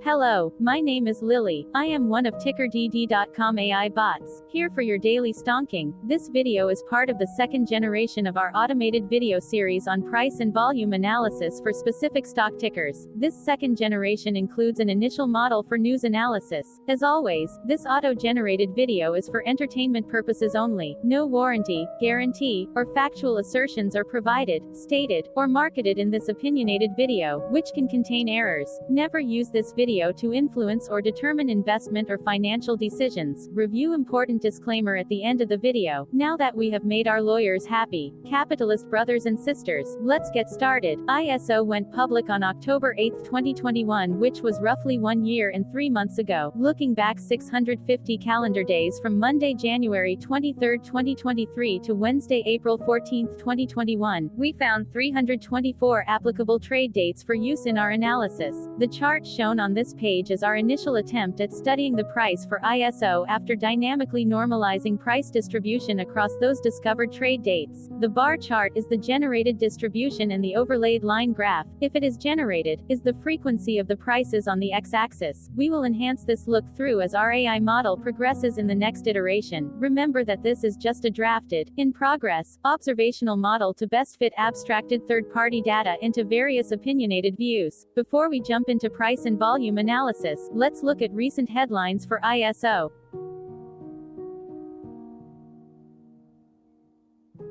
Hello, my name is Lily. I am one of TickerDD.com AI bots, here for your daily stonking. This video is part of the second generation of our automated video series on price and volume analysis for specific stock tickers. This second generation includes an initial model for news analysis. As always, this auto-generated video is for entertainment purposes only. No warranty, guarantee, or factual assertions are provided, stated, or marketed in this opinionated video, which can contain errors. Never use this video to influence or determine investment or financial decisions. Review important disclaimer at the end of the video. Now that we have made our lawyers happy, capitalist brothers and sisters, let's get started. ISO went public on October 8, 2021, which was roughly 1 year and 3 months ago. Looking back 650 calendar days from Monday, January 23, 2023 to Wednesday, April 14, 2021, we found 324 applicable trade dates for use in our analysis. The chart shown on this page is our initial attempt at studying the price for ISO after dynamically normalizing price distribution across those discovered trade dates. The bar chart is the generated distribution and the overlaid line graph, if it is generated, is the frequency of the prices on the x-axis. We will enhance this look through as our AI model progresses in the next iteration. Remember that this is just a drafted, in progress, observational model to best fit abstracted third-party data into various opinionated views. Before we jump into price and volume analysis, let's look at recent headlines for ISO.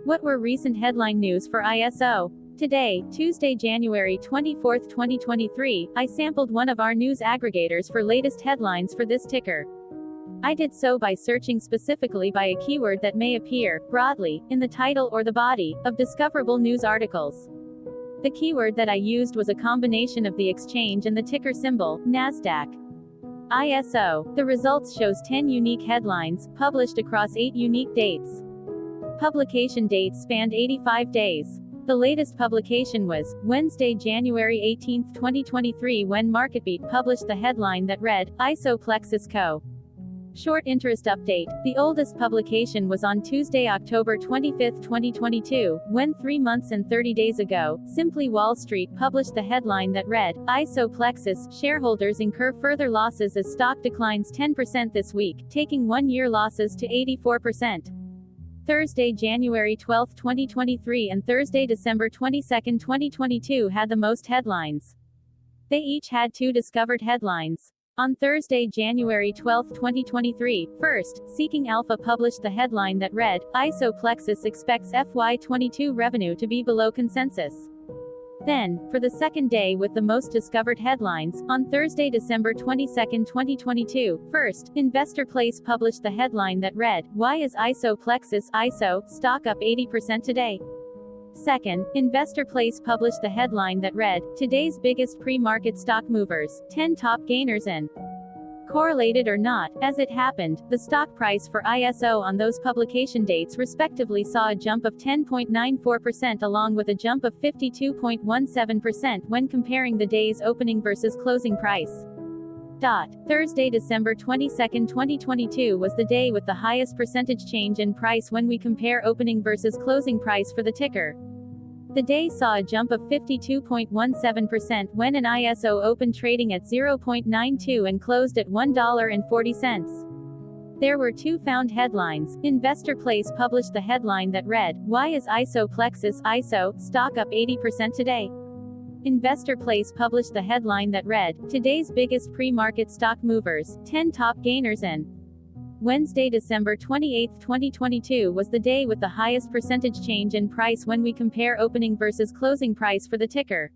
What were recent headline news for ISO? Today, Tuesday, January 24, 2023, I sampled one of our news aggregators for latest headlines for this ticker. I did so by searching specifically by a keyword that may appear, broadly, in the title or the body, of discoverable news articles. The keyword that I used was a combination of the exchange and the ticker symbol, NASDAQ. ISO. The results shows 10 unique headlines, published across 8 unique dates. Publication dates spanned 85 days. The latest publication was Wednesday, January 18, 2023, when MarketBeat published the headline that read, ISO Plexus Co. Short interest update. The oldest publication was on Tuesday, October 25, 2022, when 3 months and 30 days ago, Simply Wall Street published the headline that read, ISO Plexus, shareholders incur further losses as stock declines 10% this week, taking 1-year losses to 84%. Thursday, January 12, 2023 and Thursday, December 22, 2022 had the most headlines. They each had 2 discovered headlines. On Thursday, January 12, 2023, first, Seeking Alpha published the headline that read, ISO Plexus expects FY22 revenue to be below consensus. Then, for the second day with the most discovered headlines, on Thursday, December 22, 2022, first, Investor Place published the headline that read, Why is ISO Plexus ISO stock up 80% today? Second, Investor Place published the headline that read, Today's biggest pre-market stock movers, 10 top gainers and correlated or not, as it happened, the stock price for ISO on those publication dates respectively saw a jump of 10.94% along with a jump of 52.17% when comparing the day's opening versus closing price. Thursday, December 22, 2022 was the day with the highest percentage change in price when we compare opening versus closing price for the ticker. The day saw a jump of 52.17% when an ISO opened trading at 0.92 and closed at $1.40. There were 2 found headlines. Investor Place published the headline that read, Why is ISO Plexus ISO stock up 80% today? Investor Place published the headline that read, Today's biggest pre-market stock movers, 10 top gainers and Wednesday, December 28, 2022 was the day with the highest percentage change in price when we compare opening versus closing price for the ticker.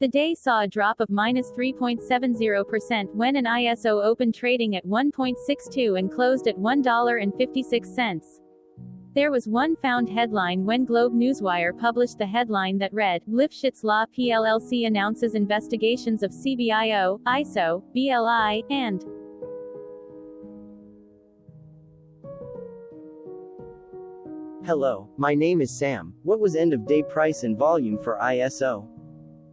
The day saw a drop of -3.70% when an ISO opened trading at 1.62 and closed at $1.56. There was 1 found headline when Globe Newswire published the headline that read, Lifshitz Law PLLC announces investigations of CBIO, ISO, BLI, and Hello, my name is Sam. What was end-of-day price and volume for ISO?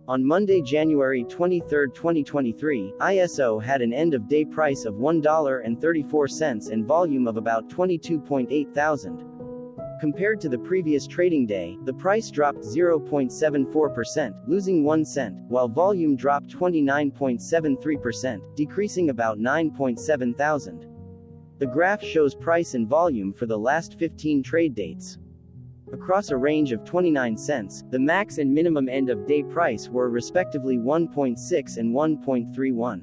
On Monday, January 23, 2023, ISO had an end-of-day price of $1.34 and volume of about 22.8 thousand. Compared to the previous trading day, the price dropped 0.74%, losing 1 cent, while volume dropped 29.73%, decreasing about 9.7 thousand. The graph shows price and volume for the last 15 trade dates. Across a range of 29 cents, the max and minimum end-of-day price were respectively 1.6 and 1.31.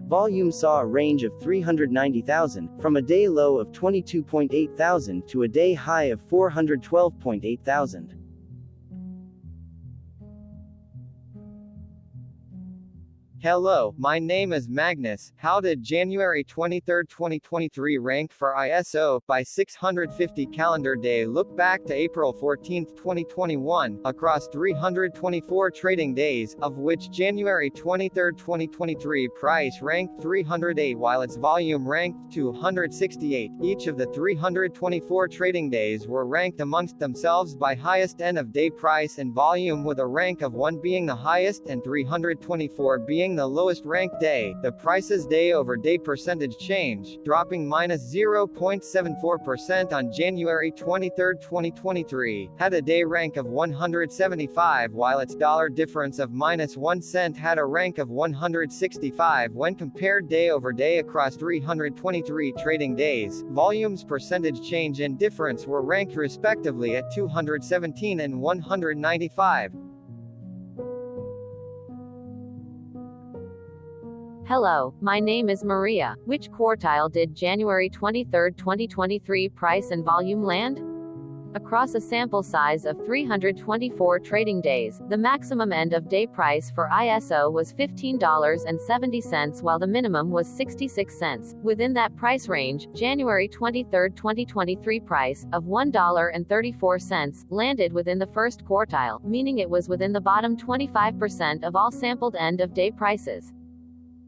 Volume saw a range of 390,000, from a day low of 22.8 thousand to a day high of 412.8 thousand. Hello, my name is Magnus. How did January 23, 2023 rank for ISO by 650 calendar day? Look back to April 14, 2021, across 324 trading days, of which January 23, 2023 price ranked 308 while its volume ranked 268. Each of the 324 trading days were ranked amongst themselves by highest end-of-day price and volume, with a rank of 1 being the highest and 324 being the lowest ranked day. The price's day-over-day percentage change, dropping -0.74% on January 23, 2023, had a day rank of 175, while its dollar difference of -1 cent had a rank of 165 when compared day-over-day across 323 trading days. Volume's percentage change and difference were ranked respectively at 217 and 195. Hello, my name is Maria. Which quartile did January 23, 2023 price and volume land? Across a sample size of 324 trading days, the maximum end-of-day price for ISO was $15.70 while the minimum was 66 cents. Within that price range, January 23, 2023 price, of $1.34, landed within the first quartile, meaning it was within the bottom 25% of all sampled end-of-day prices.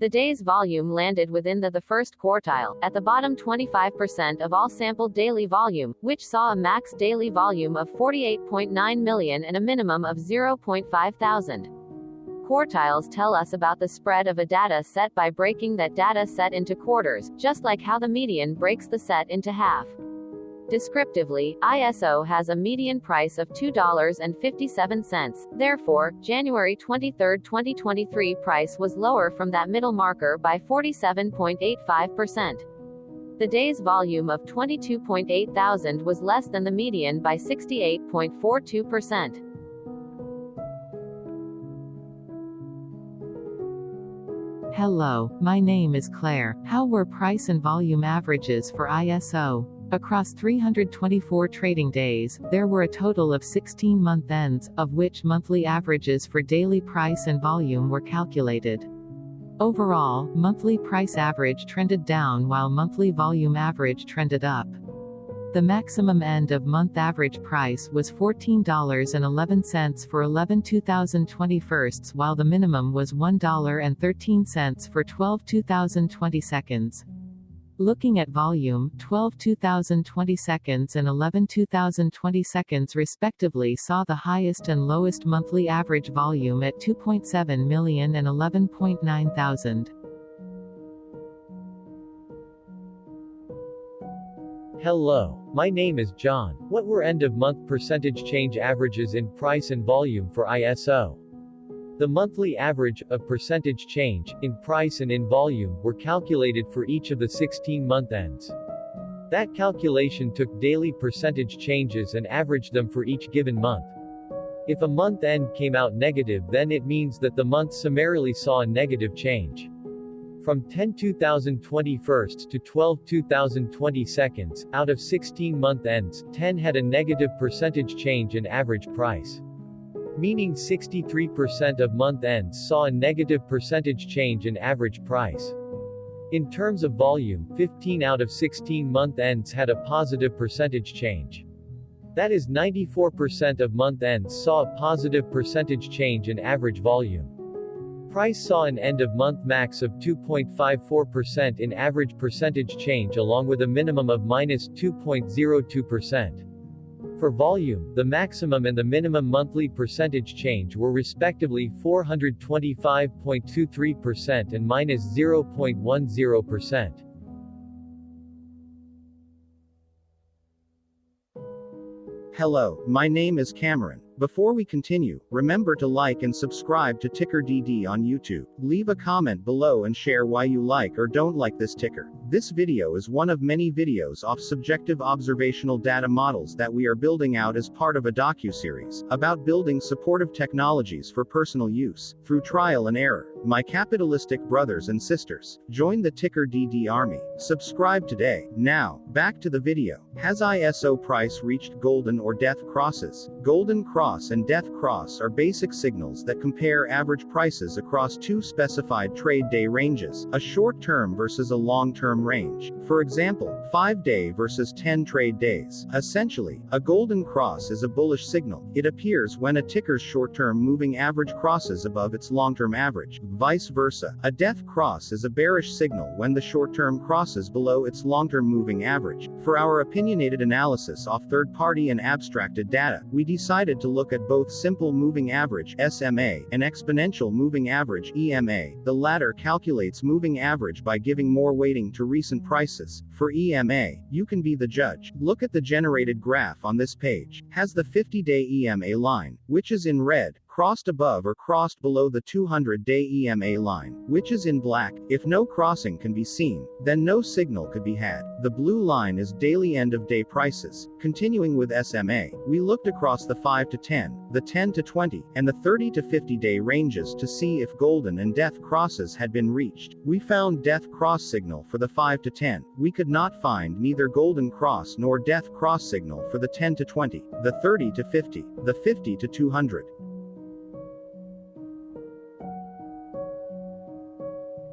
The day's volume landed within the first quartile, at the bottom 25% of all sampled daily volume, which saw a max daily volume of 48.9 million and a minimum of 0.5 thousand. Quartiles tell us about the spread of a data set by breaking that data set into quarters, just like how the median breaks the set into half. Descriptively, ISO has a median price of $2.57. Therefore, January 23, 2023 price was lower from that middle marker by 47.85%. The day's volume of 22.8 thousand was less than the median by 68.42%. Hello, my name is Claire. How were price and volume averages for ISO? Across 324 trading days, there were a total of 16 month ends, of which monthly averages for daily price and volume were calculated. Overall, monthly price average trended down while monthly volume average trended up. The maximum end-of-month average price was $14.11 for 11/2021, while the minimum was $1.13 for 12/2022. Looking at volume, 12/2022 and 11/2022 respectively saw the highest and lowest monthly average volume at 2.7 million and 11.9 thousand. Hello, my name is John. What were end-of-month percentage change averages in price and volume for ISO? The monthly average of percentage change, in price and in volume, were calculated for each of the 16 month ends. That calculation took daily percentage changes and averaged them for each given month. If a month end came out negative, then it means that the month summarily saw a negative change. From 10/2021 to 12/2022, out of 16 month ends, 10 had a negative percentage change in average price. Meaning 63% of month ends saw a negative percentage change in average price. In terms of volume, 15 out of 16 month ends had a positive percentage change. That is 94% of month ends saw a positive percentage change in average volume. Price saw an end-of-month max of 2.54% in average percentage change along with a minimum of -2.02%. For volume, the maximum and the minimum monthly percentage change were respectively 425.23% and -0.10%. Hello, my name is Cameron. Before we continue, remember to like and subscribe to TickerDD on YouTube. Leave a comment below and share why you like or don't like this ticker. This video is one of many videos off subjective observational data models that we are building out as part of a docu-series about building supportive technologies for personal use, through trial and error. My capitalistic brothers and sisters, join the TickerDD army. Subscribe today. Now, back to the video. Has ISO price reached golden or death crosses? Golden cross and death cross are basic signals that compare average prices across two specified trade day ranges, a short-term versus a long-term range. For example, 5-day versus 10 trade days. Essentially, a golden cross is a bullish signal. It appears when a ticker's short-term moving average crosses above its long-term average. Vice versa, a death cross is a bearish signal when the short-term crosses below its long-term moving average. For our opinionated analysis off third-party and abstracted data, we decided to look at both simple moving average (SMA) and exponential moving average (EMA). The latter calculates moving average by giving more weighting to recent prices. For EMA, you can be the judge. Look at the generated graph on this page. Has the 50-day EMA line, which is in red, crossed above or crossed below the 200-day EMA line, which is in black. If no crossing can be seen, then no signal could be had. The blue line is daily end-of-day prices. Continuing with SMA, we looked across the 5 to 10, the 10 to 20, and the 30 to 50-day ranges to see if golden and death crosses had been reached. We found death cross signal for the 5 to 10. We could not find neither golden cross nor death cross signal for the 10 to 20, the 30 to 50, the 50 to 200.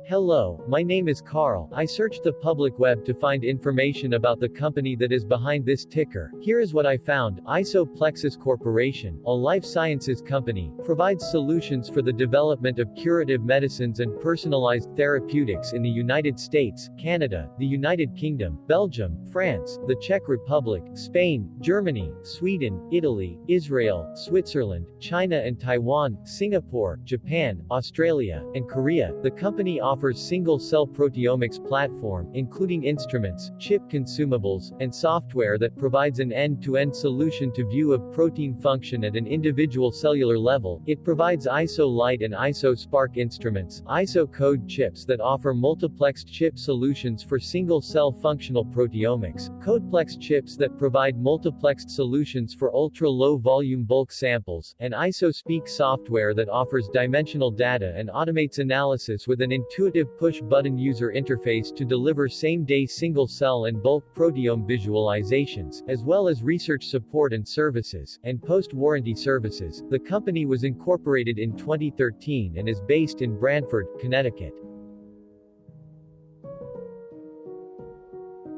Hello, my name is Carl. I searched the public web to find information about the company that is behind this ticker. Here is what I found. Isoplexis Corporation, a life sciences company, provides solutions for the development of curative medicines and personalized therapeutics in the United States, Canada, the United Kingdom, Belgium, France, the Czech Republic, Spain, Germany, Sweden, Italy, Israel, Switzerland, China and Taiwan, Singapore, Japan, Australia, and Korea. The company offers single-cell proteomics platform, including instruments, chip consumables, and software that provides an end-to-end solution to view of protein function at an individual cellular level. It provides ISO Light and ISO Spark instruments, ISO code chips that offer multiplexed chip solutions for single-cell functional proteomics, Codeplex chips that provide multiplexed solutions for ultra-low volume bulk samples, and ISO Speak software that offers dimensional data and automates analysis with an intuitive push-button user interface to deliver same-day single-cell and bulk proteome visualizations, as well as research support and services, and post-warranty services. The company was incorporated in 2013 and is based in Branford, Connecticut.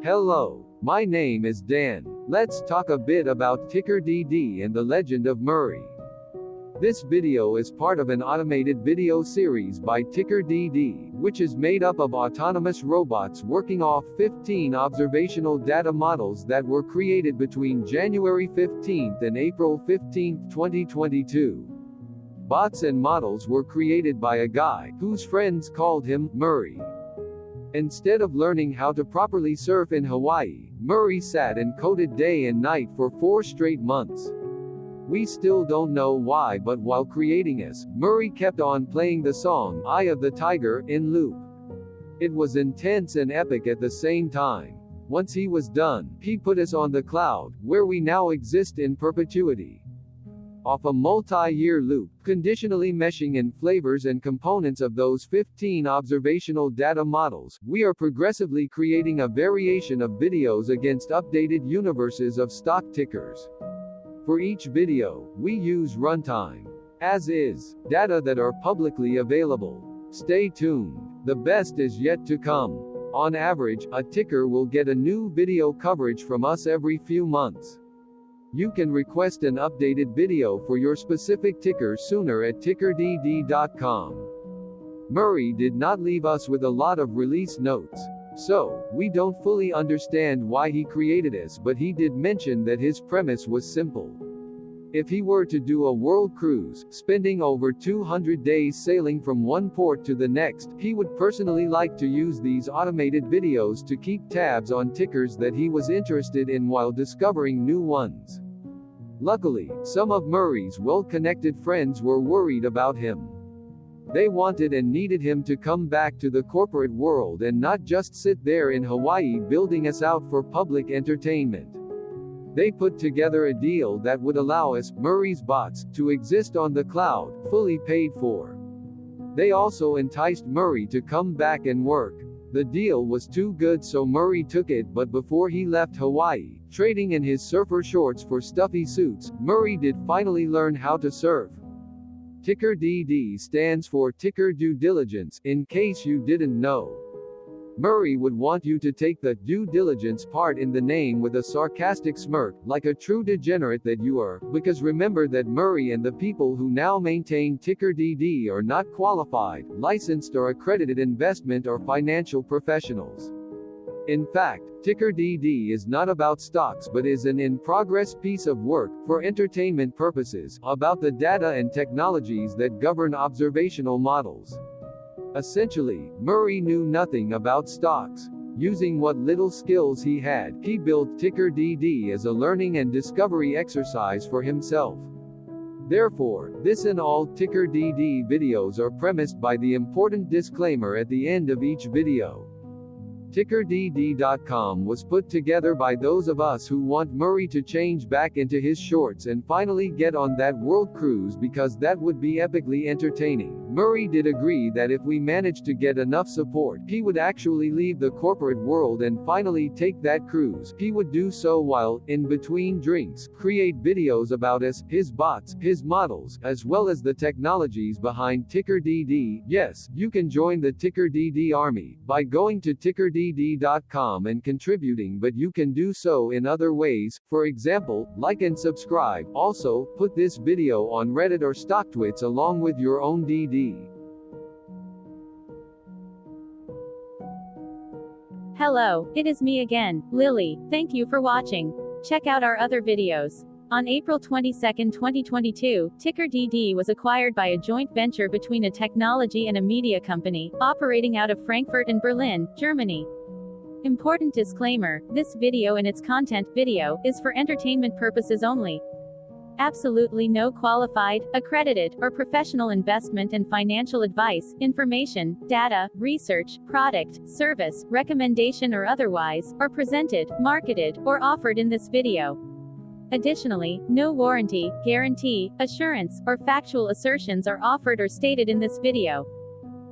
Hello, my name is Dan. Let's talk a bit about TickerDD and the legend of Murray. This video is part of an automated video series by TickerDD, which is made up of autonomous robots working off 15 observational data models that were created between January 15th and April 15th, 2022. Bots and models were created by a guy whose friends called him Murray. Instead of learning how to properly surf in Hawaii, Murray sat and coded day and night for 4 straight months. We still don't know why, but while creating us, Murray kept on playing the song Eye of the Tiger in loop. It was intense and epic at the same time. Once he was done, he put us on the cloud, where we now exist in perpetuity. Off a multi-year loop, conditionally meshing in flavors and components of those 15 observational data models, we are progressively creating a variation of videos against updated universes of stock tickers. For each video, we use runtime, as is, data that are publicly available. Stay tuned. The best is yet to come. On average, a ticker will get a new video coverage from us every few months. You can request an updated video for your specific ticker sooner at TickerDD.com. Murray did not leave us with a lot of release notes. So, we don't fully understand why he created us, but he did mention that his premise was simple. If he were to do a world cruise, spending over 200 days sailing from one port to the next, he would personally like to use these automated videos to keep tabs on tickers that he was interested in while discovering new ones. Luckily, some of Murray's well-connected friends were worried about him. They wanted and needed him to come back to the corporate world and not just sit there in Hawaii building us out for public entertainment. They put together a deal that would allow us, Murray's bots, to exist on the cloud, fully paid for. They also enticed Murray to come back and work. The deal was too good, so Murray took it, but before he left Hawaii, trading in his surfer shorts for stuffy suits, Murray did finally learn how to surf. TickerDD stands for Ticker Due Diligence, in case you didn't know. Murray would want you to take the due diligence part in the name with a sarcastic smirk, like a true degenerate that you are, because remember that Murray and the people who now maintain TickerDD are not qualified, licensed or accredited investment or financial professionals. In fact, TickerDD is not about stocks but is an in-progress piece of work, for entertainment purposes, about the data and technologies that govern observational models. Essentially, Murray knew nothing about stocks. Using what little skills he had, he built TickerDD as a learning and discovery exercise for himself. Therefore, this and all TickerDD videos are premised by the important disclaimer at the end of each video. TickerDD.com was put together by those of us who want Murray to change back into his shorts and finally get on that world cruise, because that would be epically entertaining. Murray did agree that if we managed to get enough support, he would actually leave the corporate world and finally take that cruise. He would do so while, in between drinks, create videos about us, his bots, his models, as well as the technologies behind TickerDD. Yes, you can join the TickerDD army by going to TickerDD.com and contributing, but you can do so in other ways. For example, like and subscribe. Also, put this video on Reddit or StockTwits along with your own DD. Hello, it is me again, Lily. Thank you for watching. Check out our other videos. On April 22, 2022, TickerDD was acquired by a joint venture between a technology and a media company, operating out of Frankfurt and Berlin, Germany. Important disclaimer, this video and its content video is for entertainment purposes only. Absolutely no qualified, accredited, or professional investment and financial advice, information, data, research, product, service, recommendation or otherwise, are presented, marketed, or offered in this video. Additionally, no warranty, guarantee, assurance, or factual assertions are offered or stated in this video.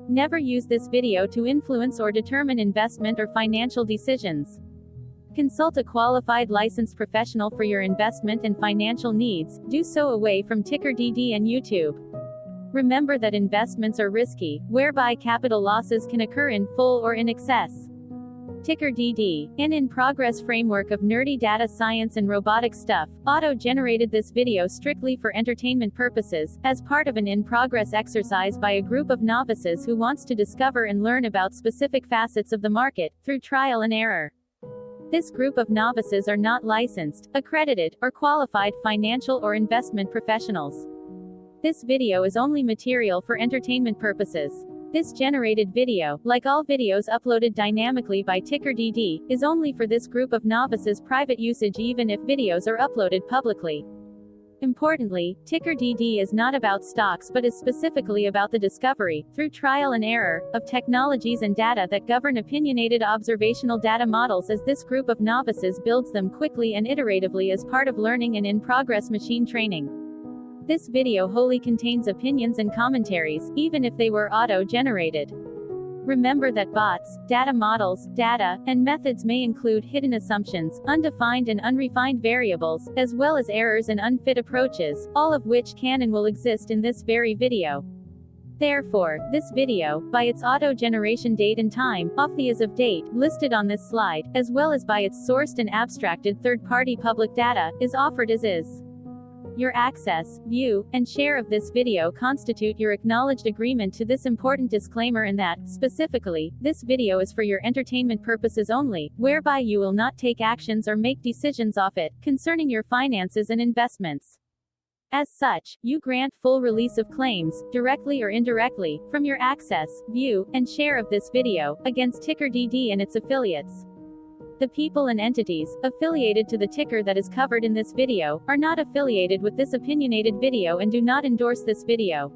Never use this video to influence or determine investment or financial decisions. Consult a qualified licensed professional for your investment and financial needs. Do so away from TickerDD and YouTube. Remember that investments are risky, whereby capital losses can occur in full or in excess. TickerDD, an in-progress framework of nerdy data science and robotic stuff, auto-generated this video strictly for entertainment purposes, as part of an in-progress exercise by a group of novices who wants to discover and learn about specific facets of the market, through trial and error. This group of novices are not licensed, accredited, or qualified financial or investment professionals. This video is only material for entertainment purposes. This generated video, like all videos uploaded dynamically by TickerDD, is only for this group of novices' private usage even if videos are uploaded publicly. Importantly, TickerDD is not about stocks but is specifically about the discovery, through trial and error, of technologies and data that govern opinionated observational data models as this group of novices builds them quickly and iteratively as part of learning and in-progress machine training. This video wholly contains opinions and commentaries, even if they were auto-generated. Remember that bots, data models, data, and methods may include hidden assumptions, undefined and unrefined variables, as well as errors and unfit approaches, all of which can and will exist in this very video. Therefore, this video, by its auto-generation date and time, off the as of date, listed on this slide, as well as by its sourced and abstracted third-party public data, is offered as is. Your access, view, and share of this video constitute your acknowledged agreement to this important disclaimer, and that, specifically, this video is for your entertainment purposes only, whereby you will not take actions or make decisions off it, concerning your finances and investments. As such, you grant full release of claims, directly or indirectly, from your access, view, and share of this video, against TickerDD and its affiliates. The people and entities affiliated to the ticker that is covered in this video are not affiliated with this opinionated video and do not endorse this video.